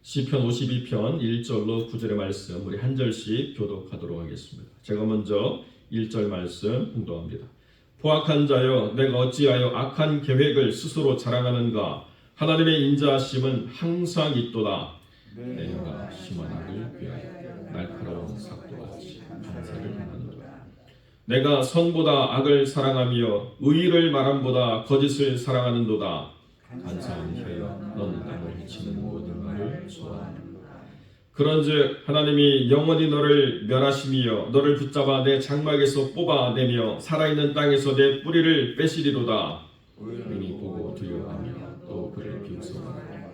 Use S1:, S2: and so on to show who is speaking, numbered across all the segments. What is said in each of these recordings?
S1: 시편 52편 1절로 9절의 말씀 우리 한 절씩 교독하도록 하겠습니다. 제가 먼저 1절 말씀 봉독합니다. 포악한 자여 내가 어찌하여 악한 계획을 스스로 자랑하는가. 하나님의 인자하심은 항상 있도다. 내 혀가 심한 악을 위하여 날카로운 삭도같이 간사를 행하노라. 내가 선보다 악을 사랑하며 의의를 말함보다 거짓을 사랑하는도다. 간사한 혀여 너는 남을 해치는 모든 말을 좋아하는구나. 그런즉 하나님이 영원히 너를 멸하시며 너를 붙잡아 내 장막에서 뽑아내며 살아있는 땅에서 내 뿌리를 빼시리로다. 의인이 보고 두려워하며 또 그를 비웃어하노라.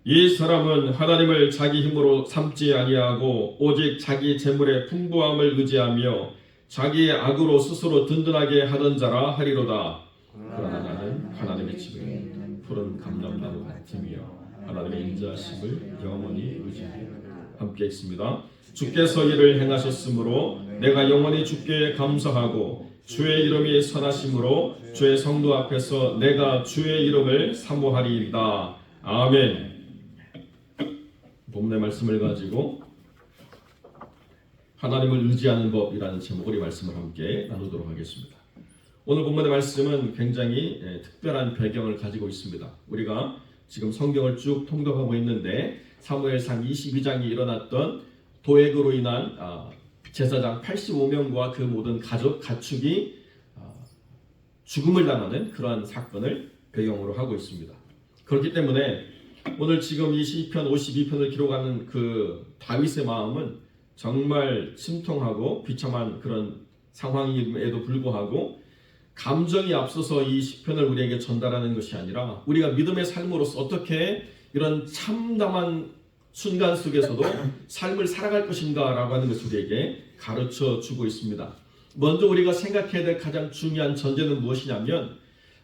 S1: 이 사람은 하나님을 자기 힘으로 삼지 아니하고 오직 자기 재물의 풍부함을 의지하며 자기의 악으로 스스로 든든하게 하던 자라 하리로다. 그러나 나는 하나님의 집에 푸른 감람나무 같으며 하나님의 인자하심을 영원히 의지하리라. 함께 읽습니다. 주께서 이를 행하셨으므로 내가 영원히 주께 감사하고 주의 이름이 선하심으로 주의 성도 앞에서 내가 주의 이름을 사모하리이다. 아멘. 본문의 말씀을 가지고 하나님을 의지하는 법이라는 제목으로 이 말씀을 함께 나누도록 하겠습니다. 오늘 본문의 말씀은 굉장히 특별한 배경을 가지고 있습니다. 우리가 지금 성경을 쭉 통독하고 있는데 사무엘상 22장이 일어났던 도액으로 인한 제사장 85명과 그 모든 가축이 죽음을 당하는 그러한 사건을 배경으로 하고 있습니다. 그렇기 때문에 오늘 지금 이 시편 52편을 기록하는 그 다윗의 마음은 정말 심통하고 비참한 그런 상황임에도 불구하고 감정이 앞서서 이 시편을 우리에게 전달하는 것이 아니라 우리가 믿음의 삶으로서 어떻게 이런 참담한 순간 속에서도 삶을 살아갈 것인가 라고 하는 것을 우리에게 가르쳐 주고 있습니다. 먼저 우리가 생각해야 될 가장 중요한 전제는 무엇이냐면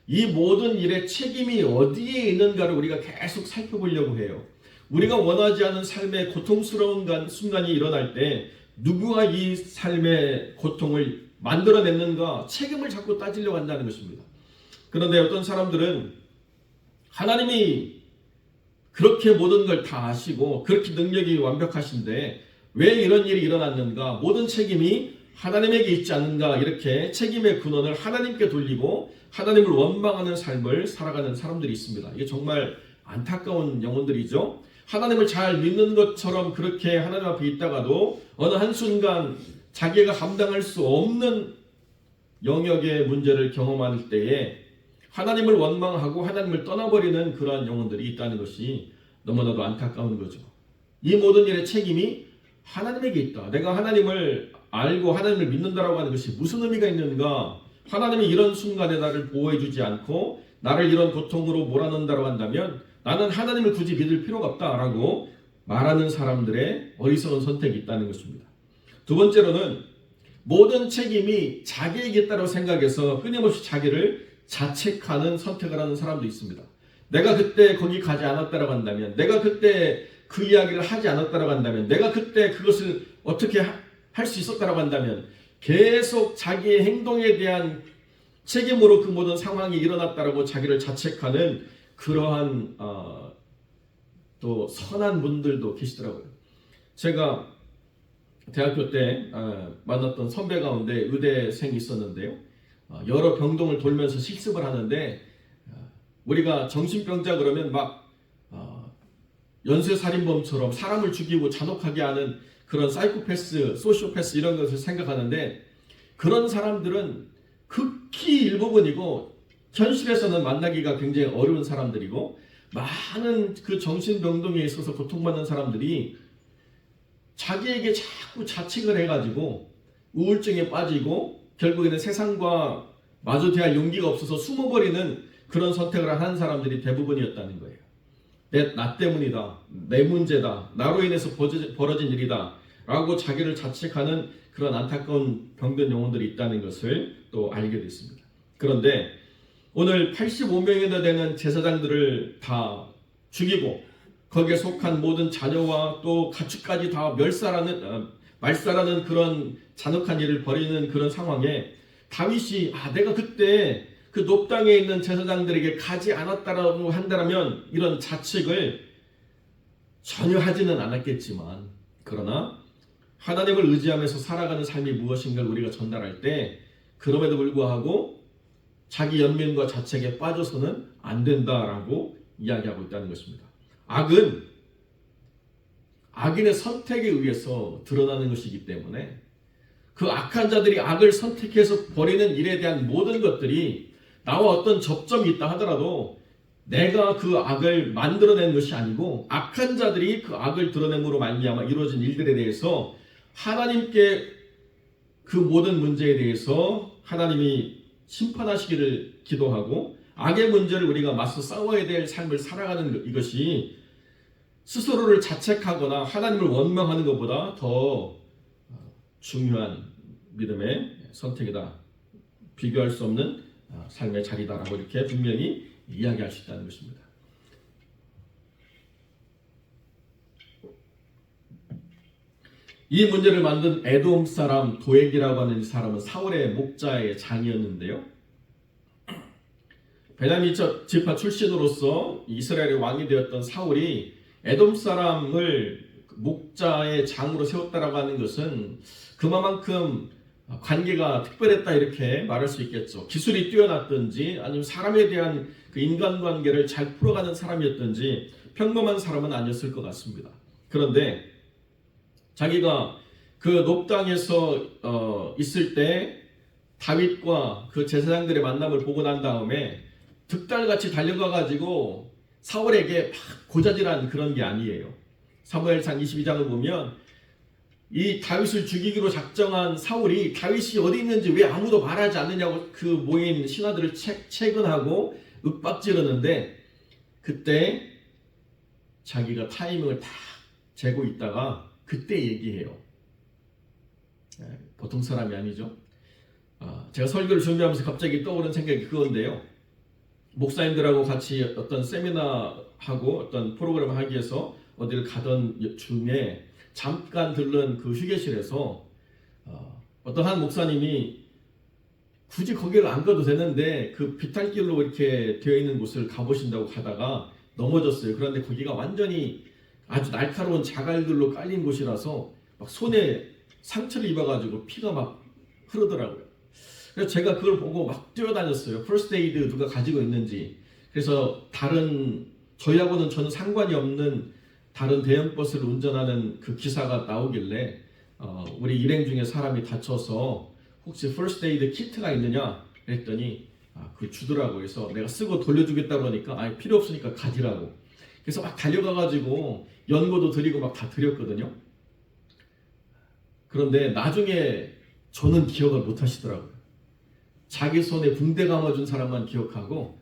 S1: 이 모든 일의 책임이 어디에 있는가를 우리가 계속 살펴보려고 해요. 우리가 원하지 않은 삶의 고통스러운 순간이 일어날 때 누구가 이 삶의 고통을 만들어냈는가 책임을 자꾸 따지려고 한다는 것입니다. 그런데 어떤 사람들은 하나님이 그렇게 모든 걸 다 아시고 그렇게 능력이 완벽하신데 왜 이런 일이 일어났는가, 모든 책임이 하나님에게 있지 않는가, 이렇게 책임의 근원을 하나님께 돌리고 하나님을 원망하는 삶을 살아가는 사람들이 있습니다. 이게 정말 안타까운 영혼들이죠. 하나님을 잘 믿는 것처럼 그렇게 하나님 앞에 있다가도 어느 한순간 자기가 감당할 수 없는 영역의 문제를 경험할 때에 하나님을 원망하고 하나님을 떠나버리는 그러한 영혼들이 있다는 것이 너무나도 안타까운 거죠. 이 모든 일의 책임이 하나님에게 있다. 내가 하나님을 알고 하나님을 믿는다라고 하는 것이 무슨 의미가 있는가? 하나님이 이런 순간에 나를 보호해 주지 않고 나를 이런 고통으로 몰아넣는다고 한다면 나는 하나님을 굳이 믿을 필요가 없다라고 말하는 사람들의 어리석은 선택이 있다는 것입니다. 두 번째로는 모든 책임이 자기에게 있다고 생각해서 끊임없이 자기를 자책하는 선택을 하는 사람도 있습니다. 내가 그때 거기 가지 않았다고 한다면, 내가 그때 그 이야기를 하지 않았다고 한다면, 내가 그때 그것을 어떻게 할 수 있었다고 한다면 계속 자기의 행동에 대한 책임으로 그 모든 상황이 일어났다고 자기를 자책하는 그러한 또 선한 분들도 계시더라고요. 제가 대학교 때 만났던 선배 가운데 의대생이 있었는데요. 여러 병동을 돌면서 실습을 하는데 우리가 정신병자 그러면 막 연쇄살인범처럼 사람을 죽이고 잔혹하게 하는 그런 사이코패스, 소시오패스 이런 것을 생각하는데 그런 사람들은 극히 일부분이고 현실에서는 만나기가 굉장히 어려운 사람들이고 많은 그 정신병동에 있어서 고통받는 사람들이 자기에게 자꾸 자책을 해가지고 우울증에 빠지고 결국에는 세상과 마주 대할 용기가 없어서 숨어버리는 그런 선택을 한 사람들이 대부분이었다는 거예요. 나 때문이다, 내 문제다, 나로 인해서 벌어진 일이다 라고 자기를 자책하는 그런 안타까운 병든 영혼들이 있다는 것을 또 알게 됐습니다. 그런데 오늘 85명이나 되는 제사장들을 다 죽이고 거기에 속한 모든 자녀와 또 가축까지 다 말살하는 그런 잔혹한 일을 벌이는 그런 상황에 다윗이 내가 그때 그 높당에 있는 제사장들에게 가지 않았다라고 한다면 이런 자책을 전혀 하지는 않았겠지만, 그러나 하나님을 의지하면서 살아가는 삶이 무엇인가를 우리가 전달할 때 그럼에도 불구하고 자기 연민과 자책에 빠져서는 안 된다라고 이야기하고 있다는 것입니다. 악은 악인의 선택에 의해서 드러나는 것이기 때문에 그 악한 자들이 악을 선택해서 벌이는 일에 대한 모든 것들이 나와 어떤 접점이 있다 하더라도 내가 그 악을 만들어낸 것이 아니고 악한 자들이 그 악을 드러냄으로 말미암아 이루어진 일들에 대해서 하나님께 그 모든 문제에 대해서 하나님이 심판하시기를 기도하고 악의 문제를 우리가 맞서 싸워야 될 삶을 살아가는 이것이 스스로를 자책하거나 하나님을 원망하는 것보다 더 중요한 믿음의 선택이다. 비교할 수 없는 삶의 자리다라고 이렇게 분명히 이야기할 수 있다는 것입니다. 이 문제를 만든 에돔 사람 도액이라고 하는 사람은 사울의 목자의 장이었는데요. 베냐민 지파 출신으로서 이스라엘의 왕이 되었던 사울이 에돔 사람을 목자의 장으로 세웠다라고 하는 것은 그만큼 관계가 특별했다 이렇게 말할 수 있겠죠. 기술이 뛰어났든지 아니면 사람에 대한 그 인간관계를 잘 풀어가는 사람이었든지 평범한 사람은 아니었을 것 같습니다. 그런데 자기가 그 높당에서 있을 때 다윗과 그 제사장들의 만남을 보고 난 다음에 득달같이 달려가가지고 사울에게 막 고자질한 그런 게 아니에요. 사무엘상 22장을 보면 이 다윗을 죽이기로 작정한 사울이 다윗이 어디 있는지 왜 아무도 말하지 않느냐고 그 모인 신하들을 채근하고 윽박지르는데 그때 자기가 타이밍을 딱 재고 있다가 그때 얘기해요. 보통 사람이 아니죠. 제가 설교를 준비하면서 갑자기 떠오른 생각이 그건데요. 목사님들하고 같이 어떤 세미나하고 어떤 프로그램을 하기 위해서 어디를 가던 중에 잠깐 들른 그 휴게실에서 어떤 한 목사님이 굳이 거기를 안 가도 되는데 그 비탈길로 이렇게 되어 있는 곳을 가보신다고 가다가 넘어졌어요. 그런데 거기가 완전히 아주 날카로운 자갈들로 깔린 곳이라서 막 손에 상처를 입어가지고 피가 막 흐르더라고요. 그래서 제가 그걸 보고 막 뛰어다녔어요. 퍼스트 에이드 누가 가지고 있는지. 그래서 저희하고는 전혀 상관이 없는 다른 대형 버스를 운전하는 그 기사가 나오길래 우리 일행 중에 사람이 다쳐서 혹시 퍼스트 에이드 키트가 있느냐 그랬더니 그걸 주더라고요. 그래서 내가 쓰고 돌려주겠다고 하니까 필요 없으니까 가지라고. 그래서 막 달려가가지고 연고도 드리고 막 다 드렸거든요. 그런데 나중에 저는 기억을 못 하시더라고요. 자기 손에 붕대 감아준 사람만 기억하고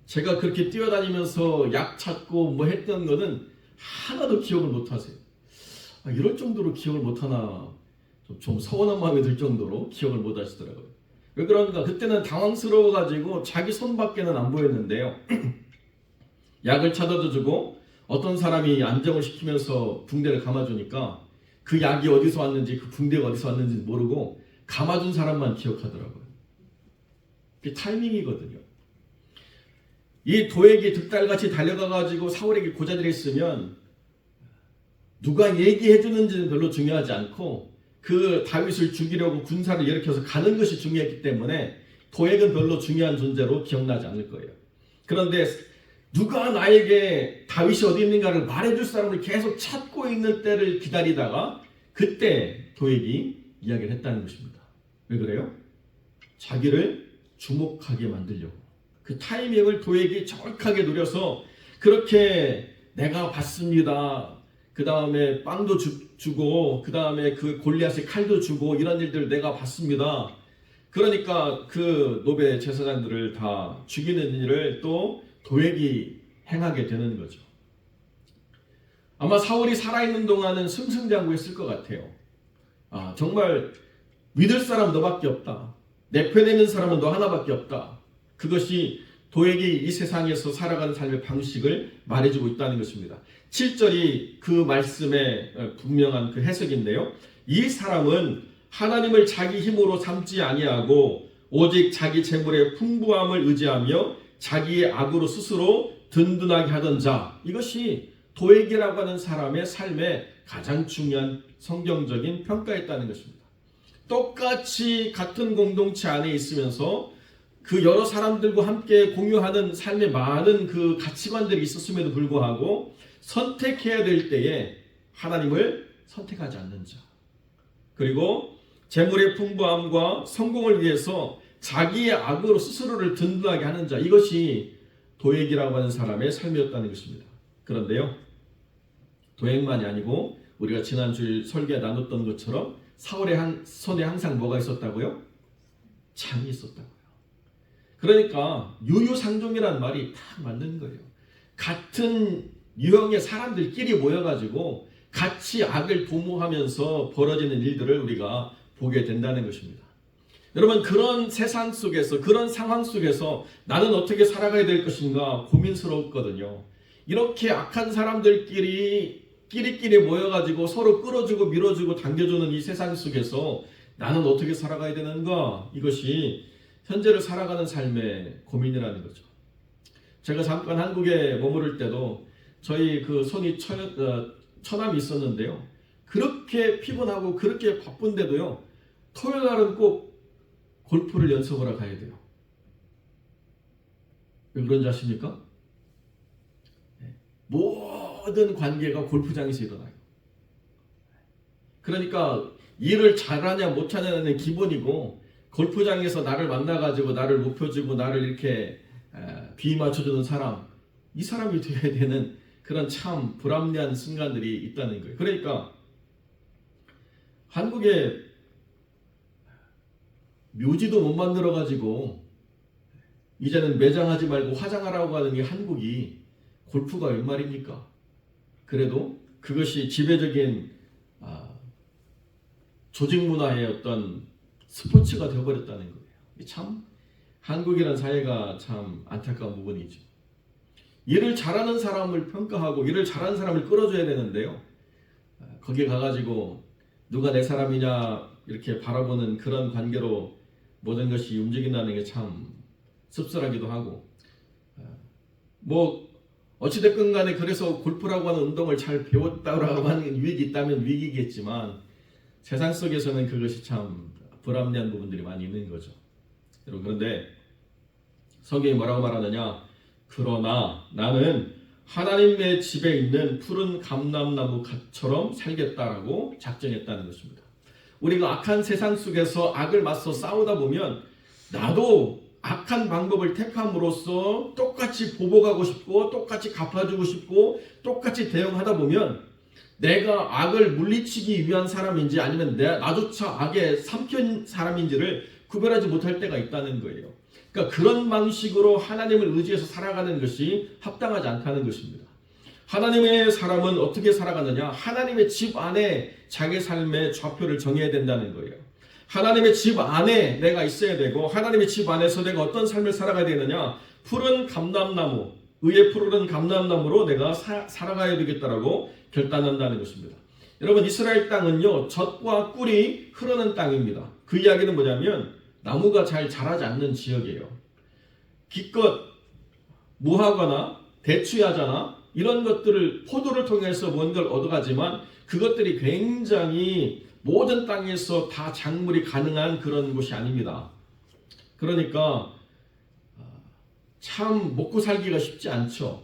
S1: 제가 그렇게 뛰어다니면서 약 찾고 뭐 했던 거는 하나도 기억을 못 하세요. 이럴 정도로 기억을 못 하나 좀 서운한 마음이 들 정도로 기억을 못 하시더라고요. 왜 그런가? 그때는 당황스러워가지고 자기 손밖에는 안 보였는데요. 약을 찾아도 주고 어떤 사람이 안정을 시키면서 붕대를 감아주니까 그 약이 어디서 왔는지 그 붕대가 어디서 왔는지 모르고 감아준 사람만 기억하더라고요. 그게 타이밍이거든요. 이 도액이 득달같이 달려가가지고 사울에게 고자질했으면 누가 얘기해주는지는 별로 중요하지 않고 그 다윗을 죽이려고 군사를 일으켜서 가는 것이 중요했기 때문에 도액은 별로 중요한 존재로 기억나지 않을 거예요. 그런데 누가 나에게 다윗이 어디 있는가를 말해줄 사람을 계속 찾고 있는 때를 기다리다가 그때 도액이 이야기를 했다는 것입니다. 왜 그래요? 자기를 주목하게 만들려고. 그 타이밍을 도액이 정확하게 노려서 그렇게 내가 봤습니다. 그 다음에 빵도 주고 그 다음에 그 골리앗의 칼도 주고 이런 일들 내가 봤습니다. 그러니까 그 노베 제사장들을 다 죽이는 일을 또 도액이 행하게 되는 거죠. 아마 사울이 살아있는 동안은 승승장구했을 것 같아요. 정말 믿을 사람 너밖에 없다. 내 편에 있는 사람은 너 하나밖에 없다. 그것이 도액이 이 세상에서 살아가는 삶의 방식을 말해주고 있다는 것입니다. 7절이 그 말씀의 분명한 그 해석인데요. 이 사람은 하나님을 자기 힘으로 삼지 아니하고 오직 자기 재물의 풍부함을 의지하며 자기의 악으로 스스로 든든하게 하던 자. 이것이 도액이라고 하는 사람의 삶에 가장 중요한 성경적인 평가였다는 것입니다. 똑같이 같은 공동체 안에 있으면서 그 여러 사람들과 함께 공유하는 삶의 많은 그 가치관들이 있었음에도 불구하고 선택해야 될 때에 하나님을 선택하지 않는 자, 그리고 재물의 풍부함과 성공을 위해서 자기의 악으로 스스로를 든든하게 하는 자, 이것이 도액이라고 하는 사람의 삶이었다는 것입니다. 그런데요, 도액만이 아니고 우리가 지난주에 설교에 나눴던 것처럼 사울의 손에 항상 뭐가 있었다고요? 창이 있었다고요. 그러니까 유유상종이라는 말이 딱 맞는 거예요. 같은 유형의 사람들끼리 모여가지고 같이 악을 도모하면서 벌어지는 일들을 우리가 보게 된다는 것입니다. 여러분, 그런 세상 속에서, 그런 상황 속에서 나는 어떻게 살아가야 될 것인가 고민스럽거든요. 이렇게 악한 사람들끼리 끼리끼리 모여가지고 서로 끌어주고 밀어주고 당겨주는 이 세상 속에서 나는 어떻게 살아가야 되는가, 이것이 현재를 살아가는 삶의 고민이라는 거죠. 제가 잠깐 한국에 머무를 때도 저희 그 손이 처남이 있었는데요, 그렇게 피곤하고 그렇게 바쁜데도요, 토요일 날은 꼭 골프를 연습하러 가야 돼요. 왜 그런지 아십니까? 모든 관계가 골프장에서 일어나요. 그러니까 일을 잘하냐 못하냐는 기본이고, 골프장에서 나를 만나가지고 나를 높여주고 나를 이렇게 비위 맞춰주는 사람, 이 사람이 되어야 되는 그런 참 불합리한 순간들이 있다는 거예요. 그러니까 한국에 묘지도 못 만들어가지고 이제는 매장하지 말고 화장하라고 하는 이 한국이 골프가 웬 말입니까? 그래도 그것이 지배적인 조직 문화의 어떤 스포츠가 되어버렸다는 거예요. 참 한국이라는 사회가 참 안타까운 부분이죠. 일을 잘하는 사람을 평가하고 일을 잘하는 사람을 끌어줘야 되는데요, 거기에 가가지고 누가 내 사람이냐 이렇게 바라보는 그런 관계로 모든 것이 움직인다는 게 참 씁쓸하기도 하고, 뭐 어찌됐건 간에 그래서 골프라고 하는 운동을 잘 배웠다고 하는 유익이 있다면 유익이겠지만 세상 속에서는 그것이 참 불합리한 부분들이 많이 있는 거죠. 여러분, 그런데 성경이 뭐라고 말하느냐? 그러나 나는 하나님의 집에 있는 푸른 감람나무처럼 살겠다라고 작정했다는 것입니다. 우리가 악한 세상 속에서 악을 맞서 싸우다 보면 나도 악한 방법을 택함으로써 똑같이 보복하고 싶고 똑같이 갚아주고 싶고 똑같이 대응하다 보면 내가 악을 물리치기 위한 사람인지 아니면 나조차 악에 삼킨 사람인지를 구별하지 못할 때가 있다는 거예요. 그러니까 그런 방식으로 하나님을 의지해서 살아가는 것이 합당하지 않다는 것입니다. 하나님의 사람은 어떻게 살아가느냐? 하나님의 집 안에 자기 삶의 좌표를 정해야 된다는 거예요. 하나님의 집 안에 내가 있어야 되고, 하나님의 집 안에서 내가 어떤 삶을 살아가야 되느냐? 푸른 감람나무, 의의 푸른 감람나무로 내가 살아가야 되겠다라고 결단한다는 것입니다. 여러분, 이스라엘 땅은요, 젖과 꿀이 흐르는 땅입니다. 그 이야기는 뭐냐면 나무가 잘 자라지 않는 지역이에요. 기껏 무화과나 대추야자나 이런 것들을 포도를 통해서 뭔가를 얻어가지만 그것들이 굉장히 모든 땅에서 다 작물이 가능한 그런 곳이 아닙니다. 그러니까 참 먹고 살기가 쉽지 않죠.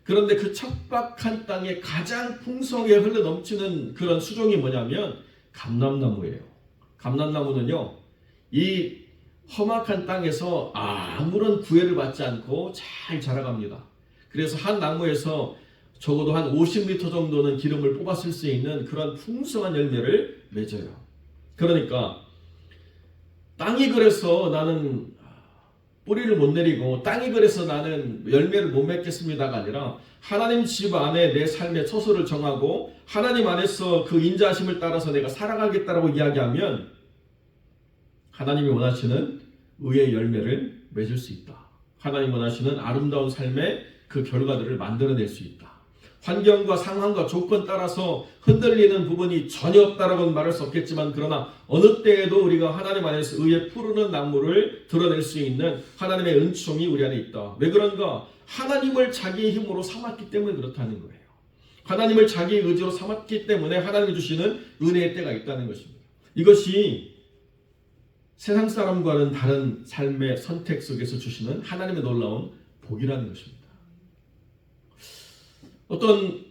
S1: 그런데 그 척박한 땅에 가장 풍성하게 흘러 넘치는 그런 수종이 뭐냐면 감람나무예요. 감람나무는요, 이 험악한 땅에서 아무런 구애를 받지 않고 잘 자라갑니다. 그래서 한 나무에서 적어도 한 50리터 정도는 기름을 뽑았을 수 있는 그런 풍성한 열매를 맺어요. 그러니까 땅이 그래서 나는 뿌리를 못 내리고 땅이 그래서 나는 열매를 못 맺겠습니다가 아니라 하나님 집 안에 내 삶의 처소를 정하고 하나님 안에서 그 인자하심을 따라서 내가 살아가겠다라고 이야기하면 하나님이 원하시는 의의 열매를 맺을 수 있다. 하나님 원하시는 아름다운 삶의 그 결과들을 만들어낼 수 있다. 환경과 상황과 조건 따라서 흔들리는 부분이 전혀 없다라고는 말할 수 없겠지만, 그러나 어느 때에도 우리가 하나님 안에서 의의 푸르는 나무를 드러낼 수 있는 하나님의 은총이 우리 안에 있다. 왜 그런가? 하나님을 자기의 힘으로 삼았기 때문에 그렇다는 거예요. 하나님을 자기 의지로 삼았기 때문에 하나님이 주시는 은혜의 때가 있다는 것입니다. 이것이 세상 사람과는 다른 삶의 선택 속에서 주시는 하나님의 놀라운 복이라는 것입니다. 어떤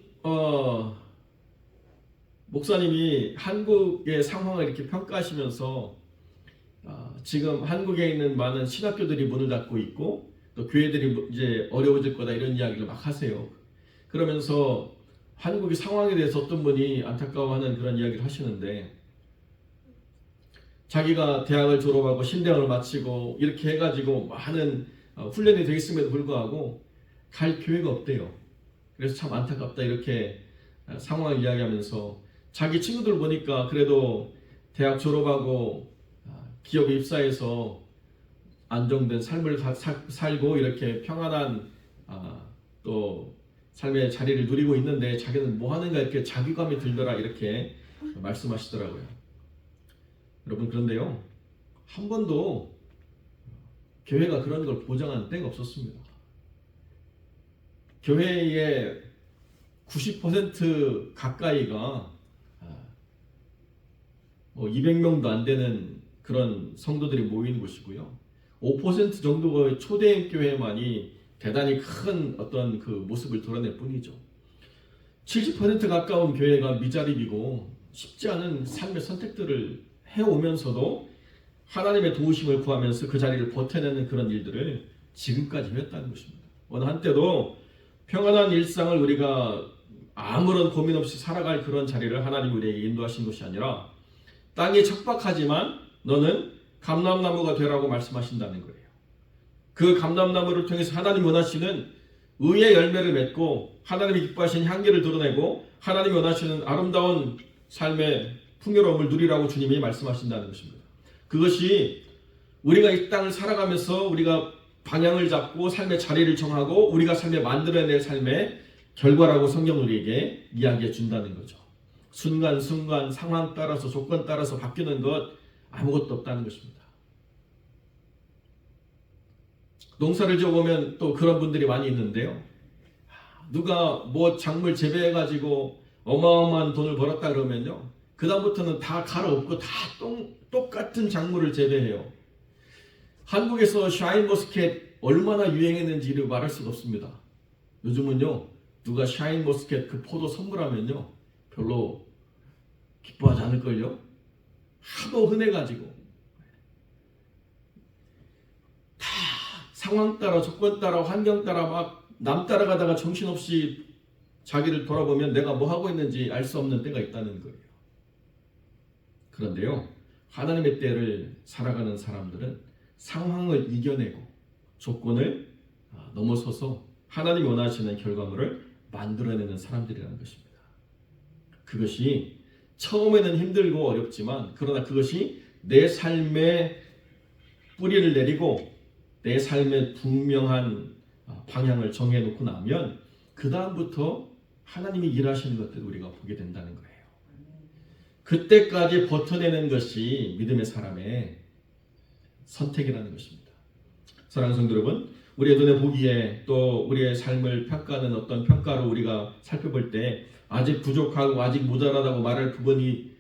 S1: 목사님이 한국의 상황을 이렇게 평가하시면서 지금 한국에 있는 많은 신학교들이 문을 닫고 있고 또 교회들이 이제 어려워질 거다 이런 이야기를 막 하세요. 그러면서 한국의 상황에 대해서 어떤 분이 안타까워하는 그런 이야기를 하시는데, 자기가 대학을 졸업하고 신대학을 마치고 이렇게 해가지고 많은 훈련이 되어 있음에도 불구하고 갈 교회가 없대요. 그래서 참 안타깝다 이렇게 상황을 이야기하면서, 자기 친구들 보니까 그래도 대학 졸업하고 기업에 입사해서 안정된 삶을 살고 이렇게 평안한 또 삶의 자리를 누리고 있는데 자기는 뭐 하는가 이렇게 자괴감이 들더라 이렇게 말씀하시더라고요. 여러분, 그런데요, 한 번도 교회가 그런 걸 보장한 때가 없었습니다. 교회의 90% 가까이가 200명도 안 되는 그런 성도들이 모이는 곳이고요. 5% 정도의 초대형 교회만이 대단히 큰 어떤 그 모습을 드러낼 뿐이죠. 70% 가까운 교회가 미자립이고 쉽지 않은 삶의 선택들을 해오면서도 하나님의 도우심을 구하면서 그 자리를 버텨내는 그런 일들을 지금까지 해왔다는 것입니다. 어느 한때도 평안한 일상을 우리가 아무런 고민 없이 살아갈 그런 자리를 하나님이 우리에게 인도하신 것이 아니라, 땅이 척박하지만 너는 감람나무가 되라고 말씀하신다는 거예요. 그 감람나무를 통해서 하나님 원하시는 의의 열매를 맺고 하나님이 기뻐하시는 향기를 드러내고 하나님이 원하시는 아름다운 삶의 풍요로움을 누리라고 주님이 말씀하신다는 것입니다. 그것이 우리가 이 땅을 살아가면서 우리가 방향을 잡고 삶의 자리를 정하고 우리가 삶에 만들어낼 삶의 결과라고 성경 우리에게 이야기해 준다는 거죠. 순간순간 상황 따라서 조건 따라서 바뀌는 것 아무것도 없다는 것입니다. 농사를 지어보면 또 그런 분들이 많이 있는데요. 누가 뭐 작물 재배해가지고 어마어마한 돈을 벌었다 그러면요, 그 다음부터는 다 갈아엎고 다 똑같은 작물을 재배해요. 한국에서 샤인머스켓 얼마나 유행했는지를 말할 수가 없습니다. 요즘은요, 누가 샤인머스켓 그 포도 선물하면요 별로 기뻐하지 않을걸요. 하도 흔해가지고 다 상황 따라 조건 따라 환경 따라 막 남 따라가다가 정신없이 자기를 돌아보면 내가 뭐 하고 있는지 알 수 없는 때가 있다는 거예요. 그런데요, 하나님의 때를 살아가는 사람들은 상황을 이겨내고 조건을 넘어서서 하나님이 원하시는 결과물을 만들어내는 사람들이라는 것입니다. 그것이 처음에는 힘들고 어렵지만, 그러나 그것이 내 삶의 뿌리를 내리고 내 삶의 분명한 방향을 정해놓고 나면 그 다음부터 하나님이 일하시는 것들을 우리가 보게 된다는 거예요. 그때까지 버텨내는 것이 믿음의 사람의 선택이라는 것입니다. 사랑하는 성도 여러분, 우리의 눈에 보기에 또 우리의 삶을 평가하는 어떤 평가로 우리가 살펴볼 때 아직 부족하고 아직 모자라다고 말할 부분이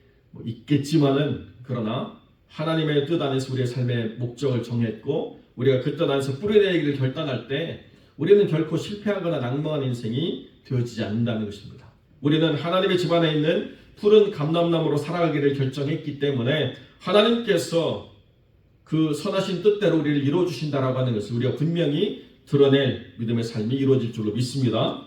S1: 있겠지만은, 그러나 하나님의 뜻 안에서 우리의 삶의 목적을 정했고 우리가 그 뜻 안에서 뿌리내리기를 결단할 때 우리는 결코 실패하거나 낭망한 인생이 되어지지 않는다는 것입니다. 우리는 하나님의 집안에 있는 푸른 감람나무로 살아가기를 결정했기 때문에 하나님께서 그 선하신 뜻대로 우리를 이루어주신다라고 하는 것을 우리가 분명히 드러낼 믿음의 삶이 이루어질 줄로 믿습니다.